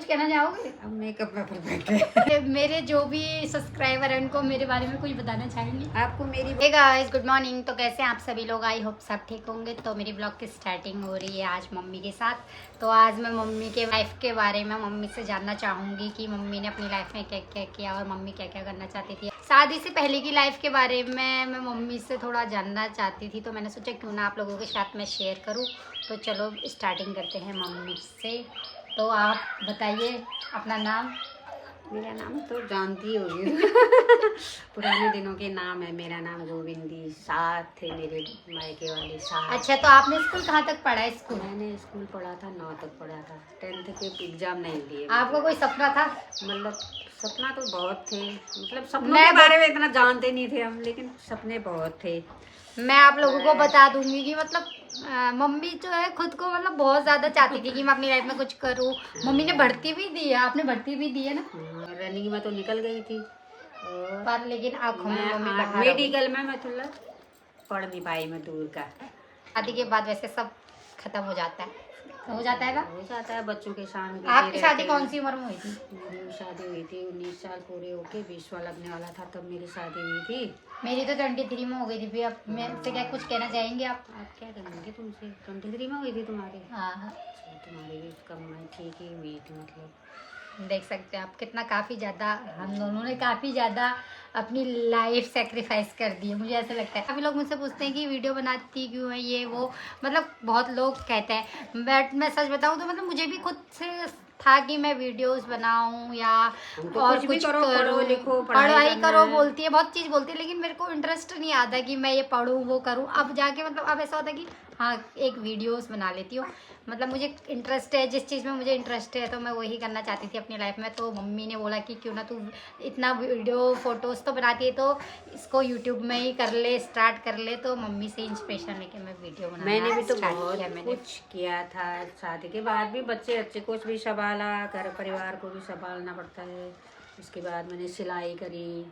कुछ कहना चाहोगे? अब मेकअप में परफेक्ट है। मेरे जो भी सब्सक्राइबर हैं उनको मेरे बारे में कुछ बताना चाहेंगे? आपको मेरी हे गाइस, गुड मॉर्निंग। तो कैसे हैं आप सभी लोग? आई होप सब ठीक होंगे। तो मेरी ब्लॉग की स्टार्टिंग हो रही है आज मम्मी के साथ। तो आज मैं मम्मी के लाइफ के बारे में मम्मी से जानना चाहूँगी कि मम्मी ने अपनी लाइफ में क्या क्या किया और मम्मी क्या क्या करना चाहती थी। शादी से पहले की लाइफ के बारे में मैं मम्मी से थोड़ा जानना चाहती थी, तो मैंने सोचा क्यों ना आप लोगों के साथ में शेयर करूँ। तो चलो स्टार्टिंग करते हैं मम्मी से। तो आप बताइए अपना नाम। मेरा नाम तो जानती होगी। पुराने दिनों के नाम है। मेरा नाम गोविंदी। साथ थे मेरे मायके वाले साथ। अच्छा, तो आपने स्कूल कहाँ तक पढ़ा है? स्कूल मैंने स्कूल पढ़ा था, 9 तक पढ़ा था। 10th के एग्जाम नहीं दिए। आपका कोई सपना था? मतलब सपना तो बहुत थे, मतलब सपनों के बारे में इतना जानते नहीं थे हम, लेकिन सपने बहुत थे। मैं आप लोगों को बता दूंगी कि मतलब मम्मी जो है खुद को मतलब बहुत ज़्यादा चाहती थी कि मैं अपनी लाइफ में कुछ करूँ। मम्मी ने भर्ती भी दी है, आपने भर्ती भी दी है ना? रनिंग में तो निकल गई थी और पर लेकिन आँखों में मम्मी बाहर हो गई। मेडिकल में मैं थोड़ा पढ़ नहीं पाई, मैं दूर का। शादी के बाद वैसे सब खत्म हो जाता है, हो जाता है ना? हो जाता है, बच्चों के सामने। आपकी शादी कौन सी उम्र में हुई थी? मेरी शादी हुई थी 19 साल पूरे होके 20वां लगने वाला था तब मेरी शादी हुई थी। मेरी तो 23 में हो गई थी। फिर अब मेरे से क्या कुछ कहना चाहेंगे आप? क्या करेंगे तुमसे? 23 में हुई थी तुम्हारी? हाँ, तुम्हारी भी कम में ठीक ही हुई थी। मतलब देख सकते हैं आप कितना काफ़ी ज़्यादा हम दोनों ने काफ़ी ज़्यादा अपनी लाइफ सेक्रीफाइस कर दी है, मुझे ऐसा लगता है। काफ़ी लोग मुझसे पूछते हैं कि वीडियो बनाती क्यों है ये वो, मतलब बहुत लोग कहते हैं। बट मैं सच बताऊं तो मतलब मुझे भी खुद से था कि मैं वीडियोस बनाऊं या तो और कुछ करो, करूं, लिखो, पढ़ाई करो बोलती है, बहुत चीज़ बोलती है, लेकिन मेरे को इंटरेस्ट नहीं आता कि मैं ये पढूं वो करूं। अब जाके मतलब अब ऐसा होता है कि हाँ एक वीडियोस बना लेती हूँ। मतलब मुझे इंटरेस्ट है, जिस चीज़ में मुझे इंटरेस्ट है तो मैं वही करना चाहती थी अपनी लाइफ में। तो मम्मी ने बोला कि क्यों ना तू इतना वीडियो फोटोज़ तो बनाती है तो इसको यूट्यूब में ही कर ले, स्टार्ट कर ले। तो मम्मी से इंस्पिरेशन लेके मैं वीडियो बनाना मैंने भी तो स्टार्ट बहुत किया। मैंने कुछ किया था। शादी के बाद भी बच्चे अच्छे को भी संभाला, घर परिवार को भी संभालना पड़ता है। उसके बाद मैंने सिलाई करी,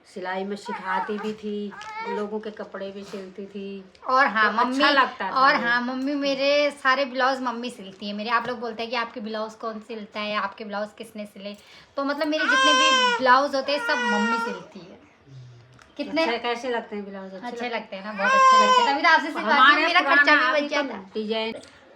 सिलाई में सिखाती भी थी, लोगों के कपड़े भी सिलती थी। और हाँ तो मम्मी अच्छा लगता था। और हाँ मम्मी मेरे सारे ब्लाउज मम्मी सिलती है मेरे। आप लोग बोलते हैं कि आपके ब्लाउज कौन सिलता है, आपके ब्लाउज किसने सिले? तो मतलब मेरे जितने भी ब्लाउज होते हैं सब मम्मी सिलती है। कितने कैसे लगते हैं ब्लाउज? अच्छे लगते हैं ना, बहुत अच्छे लगते हैं। तभी तो आपसे सिलवाती हूँ, मेरा खर्चा भी बच जाता है। डिजाइन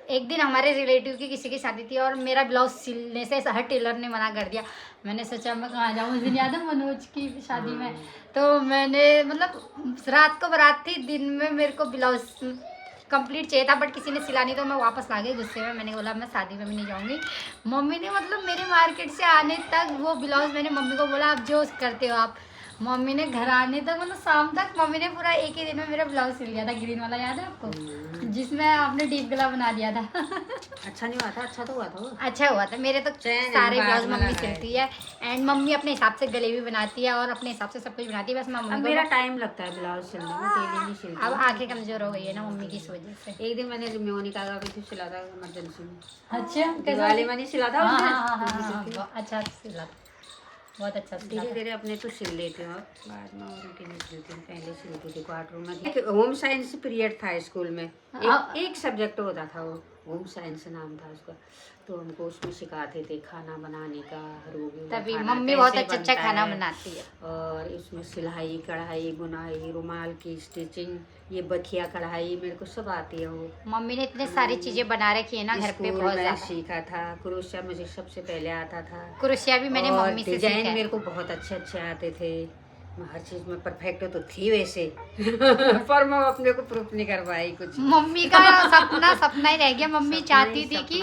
एक दिन हमारे रिलेटिव की किसी की शादी थी और मेरा ब्लाउज सिलने से हर टेलर ने मना कर दिया। मैंने सोचा मैं कहाँ जाऊँ। उस दिन याद है मनोज की शादी में, तो मैंने मतलब रात को बारात थी, दिन में मेरे को ब्लाउज कंप्लीट चाहिए था बट किसी ने सिला नहीं, तो मैं वापस ला गई गुस्से में। मैंने बोला मैं शादी में भी नहीं जाऊँगी। मम्मी ने मतलब मेरे मार्केट से आने तक वो ब्लाउज, मैंने मम्मी को बोला आप जो करते हो आप। मम्मी ने घर आने तक मतलब शाम तक मम्मी ने पूरा एक ही दिन में मेरा ब्लाउज सिल दिया था। ग्रीन वाला याद है आपको, जिसमें आपने डीप गला बना दिया था। अच्छा नहीं हुआ था? अच्छा तो हुआ था वो। अच्छा हुआ था। मेरे तो सारे ब्लाउज मम्मी सिलती है एंड मम्मी अपने हिसाब से गले भी बनाती है और अपने हिसाब से सब कुछ बनाती है। बस मैं मम्मी मेरा टाइम लगता है ब्लाउज सिलने में, डेली नहीं सिलती। अब आंखें कमजोर हो गई है ना मम्मी की इस वजह से। एक दिन मैंने मोनिका का भी सिला था इमरजेंसी में। अच्छा, दिवाली में नहीं सिला था? अच्छा सिला था, बहुत अच्छा सिला। धीरे धीरे अपने तो सिल लेती हूँ, बाद में और उनके नहीं सिलती हूँ। पहले सिलती थी क्वार्टर में। होम साइंस पीरियड था स्कूल में, एक सब्जेक्ट होता था, वो होम साइंस नाम था उसका। तो हमको उसमें सिखाते थे खाना बनाने का। तभी मम्मी बहुत अच्छा खाना बनाती है। और इसमें सिलाई, कढ़ाई, बुनाई, रुमाल की स्टिचिंग, ये बखिया कढ़ाई मेरे को सब आती है। वो मम्मी ने इतने सारी चीजें बना रखी है ना घर पे, बहुत ज्यादा सीखा था। क्रोशिया मुझे सबसे पहले आता था। क्रोशिया भी मैंने मम्मी से सीखा है। मेरे को बहुत अच्छे आते थे। मैं हर चीज में परफेक्ट तो थी वैसे। पर मैं अपने को प्रूफ नहीं कर पाई कुछ। मम्मी का सपना ही रह गया। मम्मी चाहती थी कि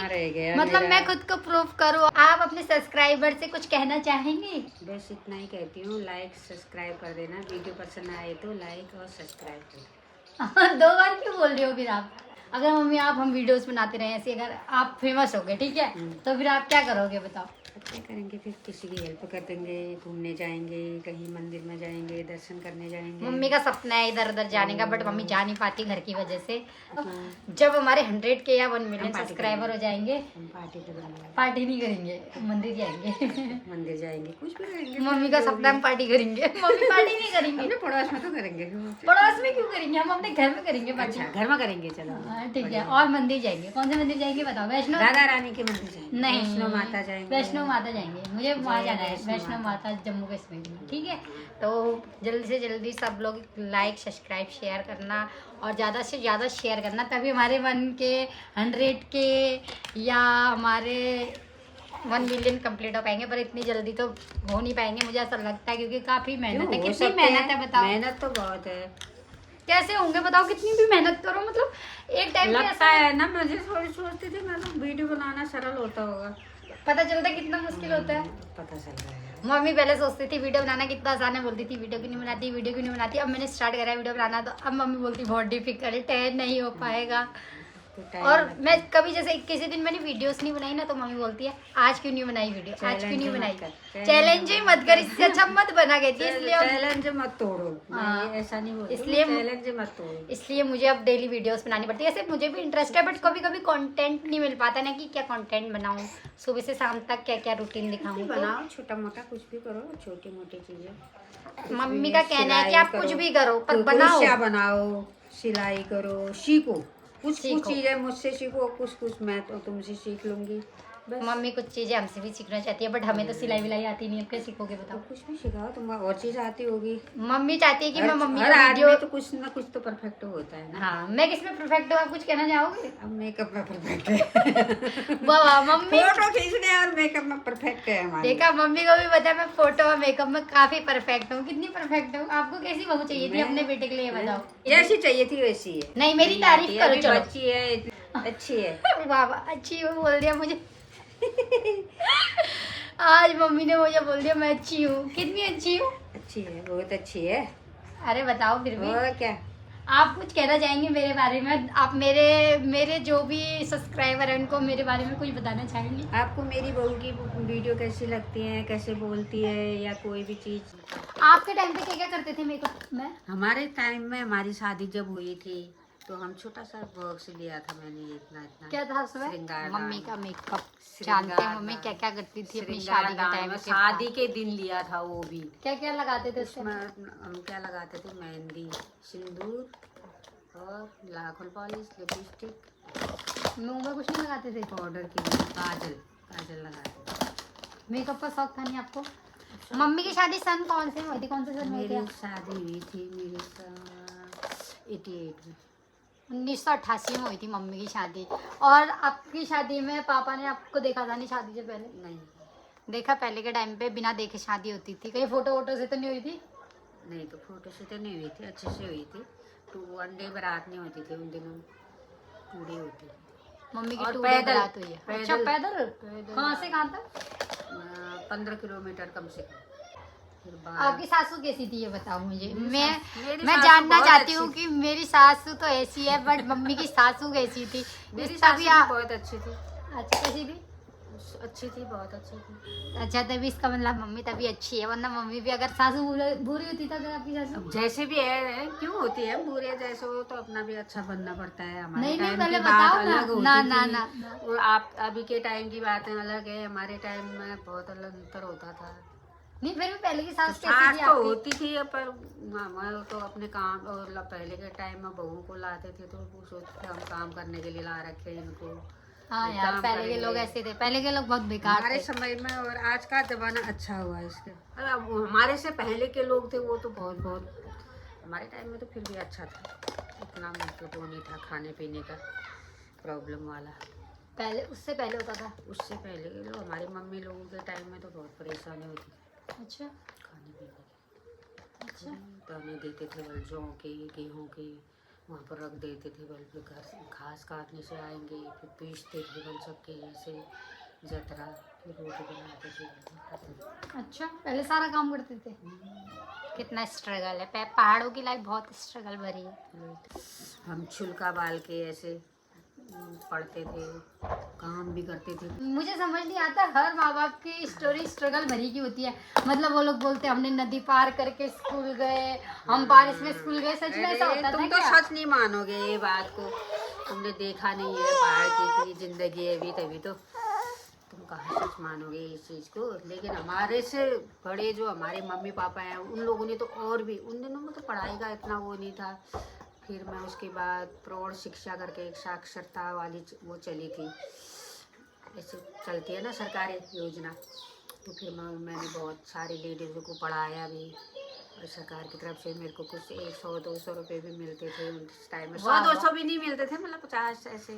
मतलब मैं खुद को प्रूफ करूँ। आप अपने सब्सक्राइबर से कुछ कहना चाहेंगे? बस इतना ही कहती हूँ, लाइक सब्सक्राइब कर देना। वीडियो पसंद आए तो लाइक और सब्सक्राइब कर। 2 बार क्यों बोल रही हो फिर आप? अगर मम्मी आप हम वीडियोस बनाते रहे ऐसे, अगर आप फेमस हो गए ठीक है, तो फिर आप क्या करोगे बताओ? क्या करेंगे फिर? किसी की हेल्प कर देंगे, घूमने जाएंगे, कहीं मंदिर में जाएंगे, दर्शन करने जाएंगे। मम्मी का सपना है इधर उधर जाने का, बट मम्मी जा नहीं पाती घर की वजह से। जब हमारे 100K या 1 मिलियन सब्सक्राइबर हो जाएंगे, हम पार्टी करेंगे। पार्टी नहीं करेंगे, मंदिर जाएंगे। मंदिर जाएंगे, कुछ भी करेंगे। मम्मी का सपना हम पार्टी करेंगे। मम्मी पार्टी नहीं करेंगे, अपने पड़ोस में तो करेंगे। पड़ोस में क्यों करेंगे? हम अपने घर में करेंगे पार्टी। अच्छा, घर में करेंगे, चलो ठीक है। और मंदिर जाएंगे, कौन से मंदिर जाएंगे बताओ? वैष्णो राधा रानी के मंदिर जाएंगे, नहीं, वैष्णो माता जाएंगे। वैष्णो वैष्णो माता जाएंगे, मुझे वहाँ जाना है, वैष्णो माता जम्मू कश्मीर में, ठीक है। तो जल्दी से जल्दी सब लोग लाइक सब्सक्राइब शेयर करना और ज़्यादा से ज़्यादा शेयर करना, तभी हमारे 1 के 100 के या हमारे 1 मिलियन कंप्लीट हो पाएंगे, पर इतनी जल्दी तो हो नहीं पाएंगे मुझे ऐसा लगता है, क्योंकि काफ़ी मेहनत है। कितनी मेहनत है बताओ? मेहनत तो बहुत है। कैसे होंगे बताओ, कितनी भी मेहनत करो, मतलब एक टाइम लगता है ना, मुझे थोड़ी सोचती थी मैं तो वीडियो बनाना सरल होता होगा, पता चलता है कितना मुश्किल होता है। पता चल रहा है। मम्मी पहले सोचती थी वीडियो बनाना कितना आसान है, बोलती थी वीडियो क्यों नहीं बनाती, वीडियो क्यों नहीं बनाती। अब मैंने स्टार्ट करा है वीडियो बनाना, तो अब मम्मी बोलती बहुत डिफिकल्ट है, नहीं हो पाएगा। और मैं कभी जैसे किसी दिन मैंने वीडियोस नहीं बनाई ना, तो मम्मी बोलती है आज क्यों नहीं बनाई वीडियो, आज क्यों नहीं बनाई, चैलेंज ही मत कर, इससे अच्छा मत बना कहती है। इसलिए चैलेंज मत तोड़ो, ऐसा नहीं बोलती, इसलिए चैलेंज मत तोड़ो, इसलिए मुझे अब डेली वीडियोस बनानी पड़ती है। ऐसे मुझे भी इंटरेस्ट है, बट कभी कभी कंटेंट नहीं मिल पाता ना, कि क्या कंटेंट बनाऊं, सुबह से शाम तक क्या क्या रूटीन दिखाऊं। बनाओ छोटा मोटा कुछ भी करो, छोटी मोटी चीजें। मम्मी का कहना है कि आप कुछ भी करो पर बनाओ, बनाओ, सिलाई करो, सीखो, कुछ सीखो। चीजें मुझसे सीखो, कुछ मैं तो तुमसे सीख लूंगी। मम्मी कुछ चीजें हमसे भी सीखना चाहती है, बट हमें तो सिलाई विलाई आती नहीं है, अब क्या सीखोगे बताओ? कुछ भी सिखाओ, तुम और चीज आती होगी। मम्मी चाहती है कि मैं मम्मी हर का वीडियो आदमी तो कुछ ना कुछ तो परफेक्ट होता है ना। हाँ, मैं किसमें परफेक्ट हूँ, आप कुछ कहना चाहोगे? अब मेकअप में परफेक्ट है। वाह मम्मी, फोटो खींचने और मेकअप में परफेक्ट है हमारी। देखा, मम्मी को भी पता है मैं फोटो और मेकअप में काफी परफेक्ट हूँ। कितनी परफेक्ट हूँ? आपको कैसी बहू चाहिए थी अपने बेटे के लिए, बताओ? जैसी चाहिए थी वैसी है। नहीं, मेरी तारीफ करो चलो। अच्छी है, अच्छी है। वाह अच्छी हूँ बोल दिया मुझे। आज मम्मी ने मुझे बोल दिया मैं अच्छी हूँ। कितनी अच्छी हूँ? अच्छी है, बहुत अच्छी है। अरे बताओ फिर भी, और क्या आप कुछ कहना चाहेंगे मेरे बारे में? आप मेरे जो भी सब्सक्राइबर हैं उनको मेरे बारे में कुछ बताना चाहेंगे? आपको मेरी बहू की वीडियो कैसी लगती है, कैसे बोलती है, या कोई भी चीज? आपके टाइम पे क्या क्या करते थे मेकअप में? हमारे टाइम में, हमारी शादी जब हुई थी तो हम छोटा सा बॉक्स लिया था मैंने, इतना इतना। क्या था उसमें? श्रृंगार मम्मी का मेकअप श्रृंगार जानते हैं मम्मी क्या क्या करती थी अपनी शादी के टाइम पे। शादी के दिन लिया था वो भी। क्या क्या लगाते थे उसमें हम क्या लगाते थे, मेहंदी, सिंदूर और नाखून पॉलिश, लिपस्टिक। मुंह में कुछ नहीं लगाते थे? पाउडर की नहीं, काजल लगाते थे। मेकअप का शौक था नहीं आपको? मम्मी की शादी सन कौन से में हुई थी, कौन से सन में हुई मेरी थी? शादी हुई थी मेरे 88 में। 1988 में हुई थी मम्मी की शादी। और आपकी शादी में पापा ने आपको देखा था नहीं शादी से पहले? नहीं देखा, पहले के टाइम पे बिना देखे शादी होती थी। कहीं फोटो वोटो से तो नहीं हुई थी? नहीं, तो फोटो से तो नहीं हुई थी, अच्छे से हुई थी। तो 1 डे बारात नहीं होती थी उन दिनों, पूरी होती थी। मम्मी की और 2 पैदल, डे बारात हुई है। अच्छा पैदल? कहाँ से कहाँ तक? 15 किलोमीटर कम से कम। फिर आपकी सासू कैसी थी ये बताओ मुझे। मैं सासू जानना बहुत चाहती अच्छी हूँ कि मेरी सासू तो ऐसी है, बट मम्मी की सासू कैसी थी? मेरी इसका सासू भी भी बहुत अच्छी थी। अच्छा, कैसी थी? अच्छी थी, बहुत अच्छी थी। अच्छा, तभी इसका मतलब मम्मी तभी अच्छी है, वरना मम्मी भी अगर सासू बुरी होती तो आपकी सासू? अब जैसे भी है, क्यों होती है बुरे, जैसे हो तो अपना भी अच्छा बनना पड़ता है। हमारे नहीं, टाइम पहले की बताओ बात ना। अलग होती ना, थी। ना, ना। और आप अभी के टाइम की बातें अलग है, हमारे टाइम में बहुत अलग अंतर होता था। नहीं, फिर भी पहले की सास कैसी सास थी तो आपकी? होती थी, पर मैं तो अपने काम, और पहले के टाइम में बहू को लाते थे तो वो सोचते थे हम काम करने के लिए ला रखे हैं इनको। हाँ ये यार, काम पहले के करेंगे। लोग ऐसे थे, पहले के लोग बहुत बेकार हमारे थे। समय में और आज का जमाना अच्छा हुआ है इसके। अब हमारे से पहले के लोग थे वो तो बहुत बहुत, हमारे टाइम में तो फिर भी अच्छा था, इतना मतलब वो नहीं था खाने पीने का प्रॉब्लम वाला। पहले, उससे पहले होता था? उससे पहले के लोग, हमारी मम्मी लोगों के टाइम में तो बहुत परेशानी होती थी अच्छा खाने पीने की। अच्छा। दाने देते थे बल जौ के, गेहूँ के, वहाँ पर रख देते थे बल, फिर घर से घास काटने से आएंगे, फिर पीसते थे बल सबके जैसे जतरा, फिर रोटी बनाते थे। अच्छा, पहले सारा काम करते थे। कितना स्ट्रगल है, पहाड़ों की लाइफ बहुत स्ट्रगल भरी है। हम छिलका बाल के ऐसे पढ़ते थे, काम भी करते थे। मुझे समझ नहीं आता, हर माँ बाप की स्टोरी स्ट्रगल भरी की होती है। मतलब वो लोग बोलते हैं हमने नदी पार करके स्कूल गए, हम बारिश में स्कूल गए। सच में ऐसा होता था तुम तो क्या? सच नहीं मानोगे ये बात को, तुमने देखा नहीं है पहाड़ की इतनी जिंदगी है अभी, तभी तो तुम कहाँ सच मानोगे इस चीज़ को। लेकिन हमारे से बड़े जो हमारे मम्मी पापा हैं उन लोगों ने तो और भी, उन दिनों में तो पढ़ाई का इतना वो नहीं था। फिर मैं उसके बाद प्रौढ़ शिक्षा करके एक साक्षरता वाली वो चली थी, ऐसे चलती है ना सरकारी योजना, तो फिर मैंने बहुत सारी लेडीज़ों को पढ़ाया भी, और सरकार की तरफ से मेरे को कुछ 100-200 रुपये भी मिलते थे उस टाइम में। 100-200 भी नहीं मिलते थे, मतलब 50 ऐसे,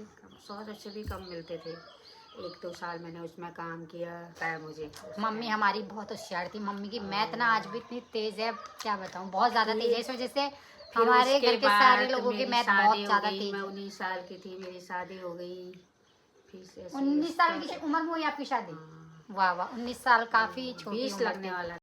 100 से भी कम मिलते थे। 1-2 साल मैंने उसमें काम किया है मुझे। मम्मी हमारी बहुत होशियार थी, मम्मी की मैथ ना आज भी इतनी तेज है, क्या बताऊँ, बहुत ज्यादा तेज है। इस वजह से हमारे घर के सारे लोगों की मैथ बहुत ज्यादा तेज मैं है। 19 साल की थी, मेरी शादी हो गई। फिर से 19 साल की उम्र में हुई आपकी शादी? वाह वाह, 19 साल काफी छोटी 20 उम्र लगने थी। वाला